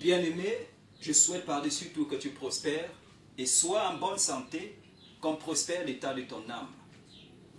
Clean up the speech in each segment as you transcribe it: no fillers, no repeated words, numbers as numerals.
Bien-aimé, je souhaite par-dessus tout que tu prospères et sois en bonne santé, comme prospère l'état de ton âme.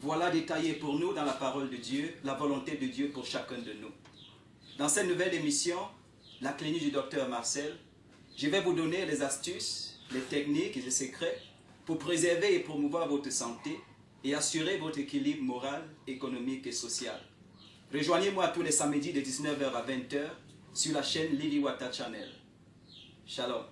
Voilà détaillé pour nous dans la parole de Dieu, la volonté de Dieu pour chacun de nous. Dans cette nouvelle émission, la clinique du docteur Marcel, je vais vous donner les astuces, les techniques et les secrets pour préserver et promouvoir votre santé et assurer votre équilibre moral, économique et social. Rejoignez-moi tous les samedis de 19h à 20h sur la chaîne Livy Wata Channel. Shalom.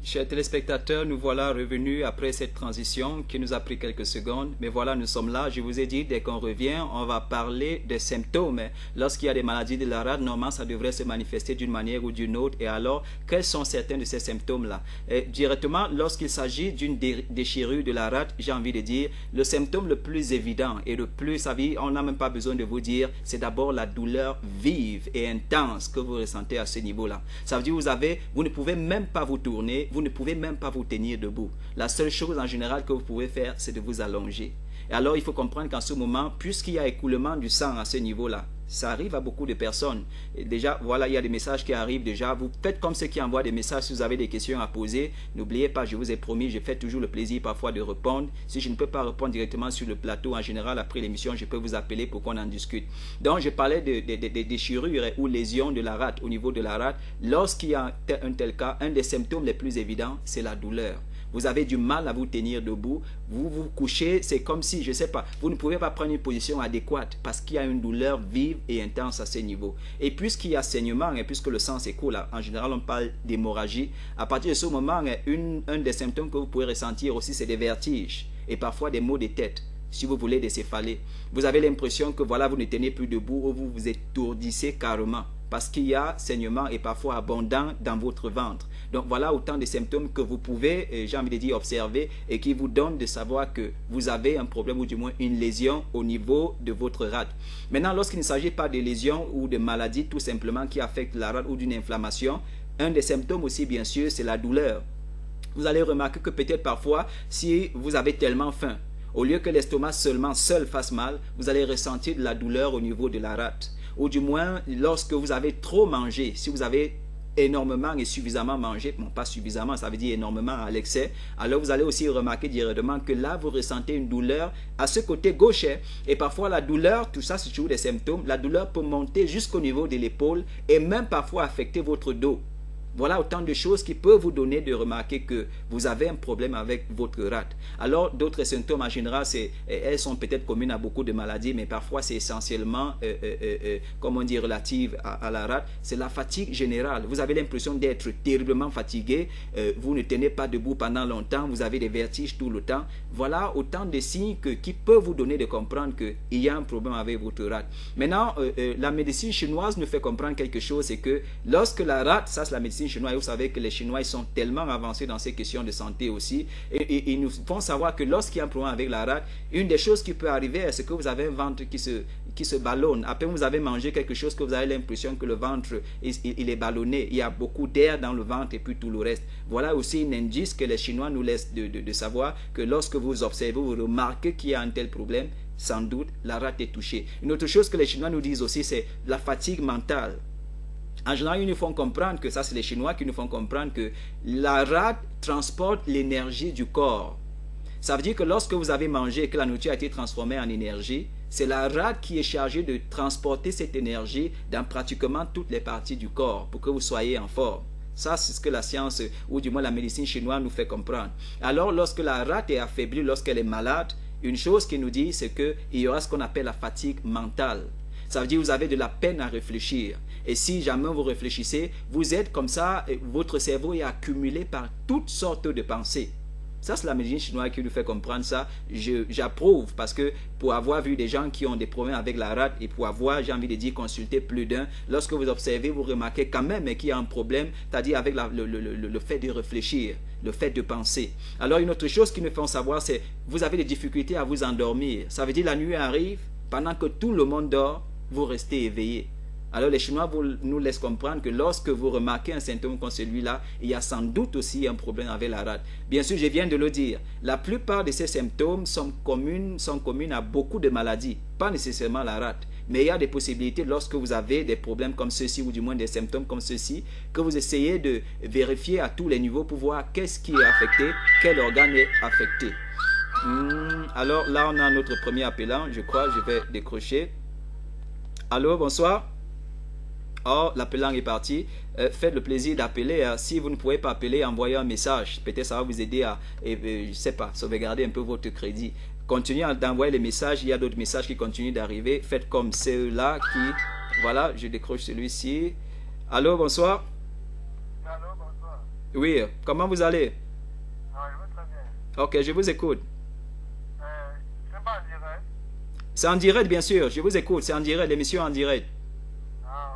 Chers téléspectateurs, nous voilà revenus après cette transition qui nous a pris quelques secondes. Mais voilà, nous sommes là. Je vous ai dit, dès qu'on revient, on va parler des symptômes. Lorsqu'il y a des maladies de la rate, normalement, ça devrait se manifester d'une manière ou d'une autre. Et alors, quels sont certains de ces symptômes-là? Directement, lorsqu'il s'agit d'une déchirure de la rate, j'ai envie de dire, le symptôme le plus évident et le plus, ça veut dire, on n'a même pas besoin de vous dire, c'est d'abord la douleur vive et intense que vous ressentez à ce niveau-là. Ça veut dire, vous ne pouvez même pas vous tourner, vous ne pouvez même pas vous tenir debout. La seule chose en général que vous pouvez faire, c'est de vous allonger. Et alors, il faut comprendre qu'en ce moment, puisqu'il y a écoulement du sang à ce niveau-là, ça arrive à beaucoup de personnes. Et déjà, voilà, il y a des messages qui arrivent déjà. Vous faites comme ceux qui envoient des messages si vous avez des questions à poser. N'oubliez pas, je vous ai promis, je fais toujours le plaisir parfois de répondre. Si je ne peux pas répondre directement sur le plateau, en général, après l'émission, je peux vous appeler pour qu'on en discute. Donc, je parlais des déchirures ou lésions de la rate, au niveau de la rate. Lorsqu'il y a un tel cas, un des symptômes les plus évidents, c'est la douleur. Vous avez du mal à vous tenir debout, vous vous couchez, c'est comme si, je ne sais pas, vous ne pouvez pas prendre une position adéquate parce qu'il y a une douleur vive et intense à ce niveau. Et puisqu'il y a saignement, et puisque le sang s'écoule, en général on parle d'hémorragie, à partir de ce moment, un des symptômes que vous pouvez ressentir aussi, c'est des vertiges et parfois des maux de tête. Si vous voulez, des céphalées. Vous avez l'impression que voilà, vous ne tenez plus debout ou vous vous étourdissez carrément parce qu'il y a saignement et parfois abondant dans votre ventre. Donc voilà autant de symptômes que vous pouvez, j'ai envie de dire, observer et qui vous donnent de savoir que vous avez un problème ou du moins une lésion au niveau de votre rate. Maintenant, lorsqu'il ne s'agit pas de lésions ou de maladies tout simplement qui affectent la rate ou d'une inflammation, un des symptômes aussi bien sûr, c'est la douleur. Vous allez remarquer que peut-être parfois, si vous avez tellement faim, au lieu que l'estomac seul fasse mal, vous allez ressentir de la douleur au niveau de la rate. Ou du moins, lorsque vous avez trop mangé, si vous avez énormément et suffisamment mangé, bon pas suffisamment, ça veut dire énormément à l'excès, alors vous allez aussi remarquer directement que là, vous ressentez une douleur à ce côté gauche. Et parfois, la douleur, tout ça, c'est toujours des symptômes, la douleur peut monter jusqu'au niveau de l'épaule et même parfois affecter votre dos. Voilà autant de choses qui peuvent vous donner de remarquer que vous avez un problème avec votre rate. Alors, d'autres symptômes en général, elles sont peut-être communes à beaucoup de maladies, mais parfois c'est essentiellement, comment dire, relative à la rate. C'est la fatigue générale. Vous avez l'impression d'être terriblement fatigué, vous ne tenez pas debout pendant longtemps, vous avez des vertiges tout le temps. Voilà autant de signes qui peuvent vous donner de comprendre qu'il y a un problème avec votre rate. Maintenant, la médecine chinoise nous fait comprendre quelque chose, c'est que lorsque la rate, ça c'est la médecine chinois, et vous savez que les Chinois ils sont tellement avancés dans ces questions de santé aussi, et ils nous font savoir que lorsqu'il y a un problème avec la rate, une des choses qui peut arriver, c'est que vous avez un ventre qui se ballonne. Après vous avez mangé quelque chose que vous avez l'impression que le ventre il est ballonné, il y a beaucoup d'air dans le ventre et puis tout le reste. Voilà aussi un indice que les Chinois nous laissent de savoir que lorsque vous observez, vous remarquez qu'il y a un tel problème, sans doute la rate est touchée. Une autre chose que les Chinois nous disent aussi, c'est la fatigue mentale. En général, ils nous font comprendre que, ça c'est les Chinois qui nous font comprendre que la rate transporte l'énergie du corps. Ça veut dire que lorsque vous avez mangé et que la nourriture a été transformée en énergie, c'est la rate qui est chargée de transporter cette énergie dans pratiquement toutes les parties du corps pour que vous soyez en forme. Ça, c'est ce que la science, ou du moins la médecine chinoise nous fait comprendre. Alors, lorsque la rate est affaiblie, lorsqu'elle est malade, une chose qu'il nous dit, c'est qu'il y aura ce qu'on appelle la fatigue mentale. Ça veut dire que vous avez de la peine à réfléchir. Et si jamais vous réfléchissez, vous êtes comme ça, votre cerveau est accumulé par toutes sortes de pensées. Ça, c'est la médecine chinoise qui nous fait comprendre ça. J'approuve parce que pour avoir vu des gens qui ont des problèmes avec la rate et pour avoir, j'ai envie de dire, consulté plus d'un, lorsque vous observez, vous remarquez quand même qu'il y a un problème, c'est-à-dire avec le fait de réfléchir, le fait de penser. Alors, une autre chose qui nous fait savoir, c'est vous avez des difficultés à vous endormir. Ça veut dire la nuit arrive, pendant que tout le monde dort, vous restez éveillé. Alors les Chinois nous laissent comprendre que lorsque vous remarquez un symptôme comme celui-là, il y a sans doute aussi un problème avec la rate. Bien sûr, je viens de le dire, la plupart de ces symptômes sont communs à beaucoup de maladies, pas nécessairement la rate. Mais il y a des possibilités lorsque vous avez des problèmes comme ceci, ou du moins des symptômes comme ceci, que vous essayez de vérifier à tous les niveaux pour voir qu'est-ce qui est affecté, quel organe est affecté. Alors là, on a notre premier appelant. Je crois je vais décrocher. Allô, bonsoir. Oh, l'appelant est parti. Faites le plaisir d'appeler. Si vous ne pouvez pas appeler, envoyez un message. Peut-être ça va vous aider à, je sais pas, sauvegarder un peu votre crédit. Continuez d'envoyer les messages. Il y a d'autres messages qui continuent d'arriver. Faites comme ceux-là qui... Voilà, je décroche celui-ci. Allô, bonsoir. Allô, bonsoir. Oui, comment vous allez? Je vais très bien. Ok, je vous écoute. C'est pas en direct? C'est en direct, bien sûr. Je vous écoute. C'est en direct, l'émission en direct.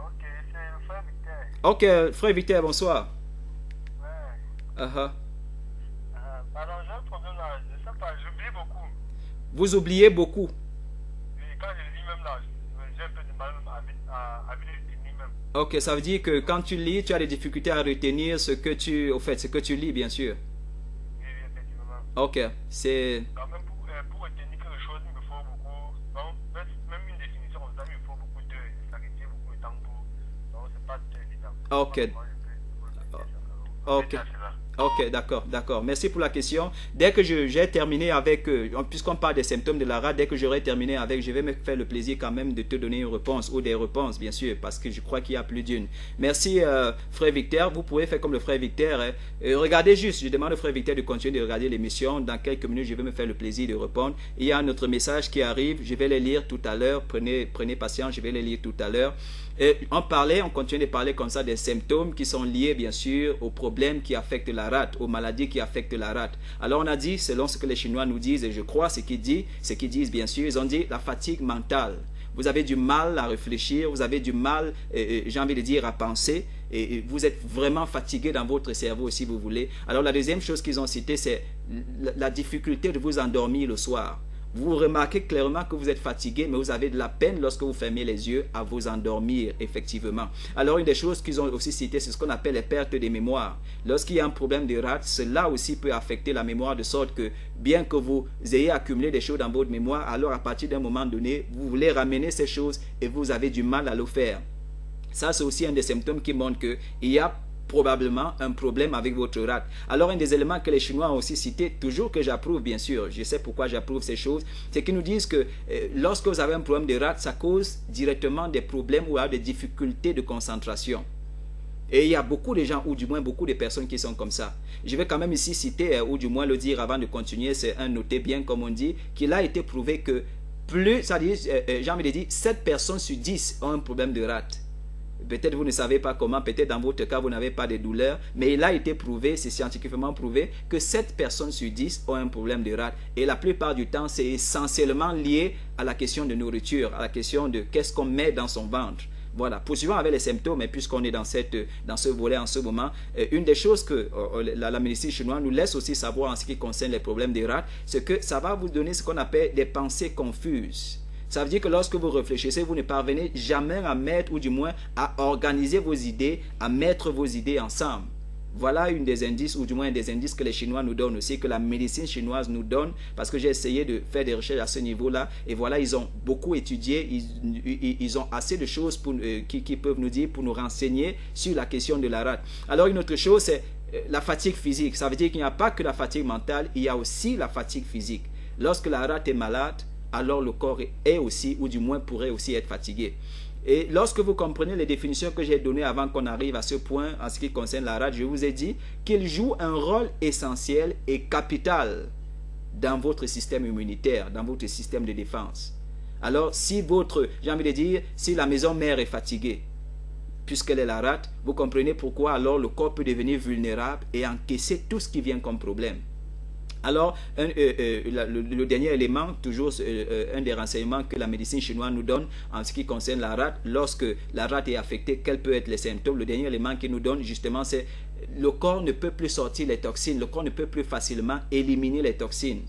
Ok, c'est le frère Victor. Ok, frère Victor, bonsoir. Ouais. Alors, j'ai un problème là, je sais pas, j'oublie beaucoup. Vous oubliez beaucoup. Et quand je lis même là, j'ai un peu de mal à retenir même. Ok, ça veut dire que quand tu lis, tu as des difficultés à retenir ce que tu, au fait, ce que tu lis, bien sûr. Oui, effectivement. Ok, c'est... Quand même, pour retenir quelque chose, il me faut beaucoup. Donc, même une définition comme ça, il me faut beaucoup de clarité, beaucoup de temps pour. Donc, c'est pas très évident. Ok. Ok. Ok, d'accord, d'accord. Merci pour la question. Dès que j'ai terminé avec, puisqu'on parle des symptômes de la rate, dès que j'aurai terminé avec, je vais me faire le plaisir quand même de te donner une réponse, ou des réponses, bien sûr, parce que je crois qu'il y a plus d'une. Merci, frère Victor. Vous pouvez faire comme le frère Victor. Regardez juste, je demande au frère Victor de continuer de regarder l'émission. Dans quelques minutes, je vais me faire le plaisir de répondre. Il y a notre message qui arrive. Je vais les lire tout à l'heure. Prenez patience, je vais les lire tout à l'heure. On continue de parler comme ça des symptômes qui sont liés bien sûr aux problèmes qui affectent la rate, aux maladies qui affectent la rate. Alors on a dit, selon ce que les Chinois nous disent, et je crois ce qu'ils disent bien sûr, ils ont dit la fatigue mentale. Vous avez du mal à réfléchir, vous avez du mal, j'ai envie de dire, à penser, et vous êtes vraiment fatigué dans votre cerveau si vous voulez. Alors la deuxième chose qu'ils ont citée, c'est la difficulté de vous endormir le soir. Vous remarquez clairement que vous êtes fatigué, mais vous avez de la peine lorsque vous fermez les yeux à vous endormir, effectivement. Alors, une des choses qu'ils ont aussi citées, c'est ce qu'on appelle les pertes de mémoire. Lorsqu'il y a un problème de rate, cela aussi peut affecter la mémoire, de sorte que, bien que vous ayez accumulé des choses dans votre mémoire, alors à partir d'un moment donné, vous voulez ramener ces choses et vous avez du mal à le faire. Ça, c'est aussi un des symptômes qui montrent qu'il y a probablement un problème avec votre rate. Alors un des éléments que les Chinois ont aussi cité, toujours que j'approuve bien sûr, je sais pourquoi j'approuve ces choses, c'est qu'ils nous disent que lorsque vous avez un problème de rate, ça cause directement des problèmes ou des difficultés de concentration. Et il y a beaucoup de gens, ou du moins beaucoup de personnes qui sont comme ça. Je vais quand même ici citer, ou du moins le dire avant de continuer, c'est un noté bien comme on dit, qu'il a été prouvé que plus, ça dit, j'ai envie de dire, 7 personnes sur 10 ont un problème de rate. Peut-être vous ne savez pas comment, peut-être dans votre cas vous n'avez pas de douleur, mais il a été prouvé, c'est scientifiquement prouvé, que 7 personnes sur 10 ont un problème de rate. Et la plupart du temps, c'est essentiellement lié à la question de nourriture, à la question de qu'est-ce qu'on met dans son ventre. Voilà, poursuivant avec les symptômes, et puisqu'on est dans ce volet en ce moment, une des choses que la médecine chinoise nous laisse aussi savoir en ce qui concerne les problèmes de rate, c'est que ça va vous donner ce qu'on appelle des pensées confuses. Ça veut dire que lorsque vous réfléchissez, vous ne parvenez jamais à mettre, ou du moins à organiser vos idées, à mettre vos idées ensemble. Voilà une des indices, ou du moins un des indices que les Chinois nous donnent aussi, que la médecine chinoise nous donne, parce que j'ai essayé de faire des recherches à ce niveau-là, et voilà, ils ont beaucoup étudié, ils ont assez de choses qui peuvent nous dire, pour nous renseigner sur la question de la rate. Alors une autre chose, c'est la fatigue physique. Ça veut dire qu'il n'y a pas que la fatigue mentale, il y a aussi la fatigue physique. Lorsque la rate est malade, alors le corps est aussi, ou du moins pourrait aussi être fatigué. Et lorsque vous comprenez les définitions que j'ai données avant qu'on arrive à ce point en ce qui concerne la rate, je vous ai dit qu'il joue un rôle essentiel et capital dans votre système immunitaire, dans votre système de défense. Alors, si j'ai envie de dire, si la maison mère est fatiguée, puisqu'elle est la rate, vous comprenez pourquoi alors le corps peut devenir vulnérable et encaisser tout ce qui vient comme problème. Alors, le dernier élément, toujours un des renseignements que la médecine chinoise nous donne en ce qui concerne la rate, lorsque la rate est affectée, quels peuvent être les symptômes? Le dernier élément qu'il nous donne justement, c'est le corps ne peut plus sortir les toxines, le corps ne peut plus facilement éliminer les toxines.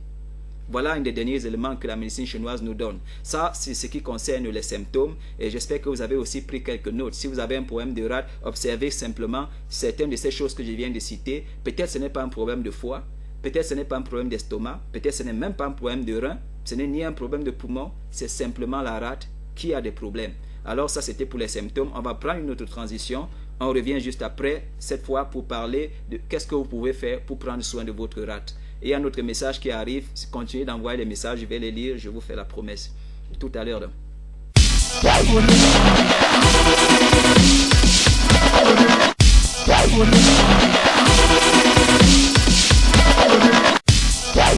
Voilà un des derniers éléments que la médecine chinoise nous donne. Ça, c'est ce qui concerne les symptômes et j'espère que vous avez aussi pris quelques notes. Si vous avez un problème de rate, observez simplement certaines de ces choses que je viens de citer. Peut-être ce n'est pas un problème de foie. Peut-être ce n'est pas un problème d'estomac, peut-être ce n'est même pas un problème de rein, ce n'est ni un problème de poumon, c'est simplement la rate qui a des problèmes. Alors ça, c'était pour les symptômes. On va prendre une autre transition. On revient juste après, cette fois pour parler de qu'est-ce que vous pouvez faire pour prendre soin de votre rate. Et il y a un autre message qui arrive. Continuez d'envoyer les messages, je vais les lire, je vous fais la promesse. Tout à l'heure. Audio.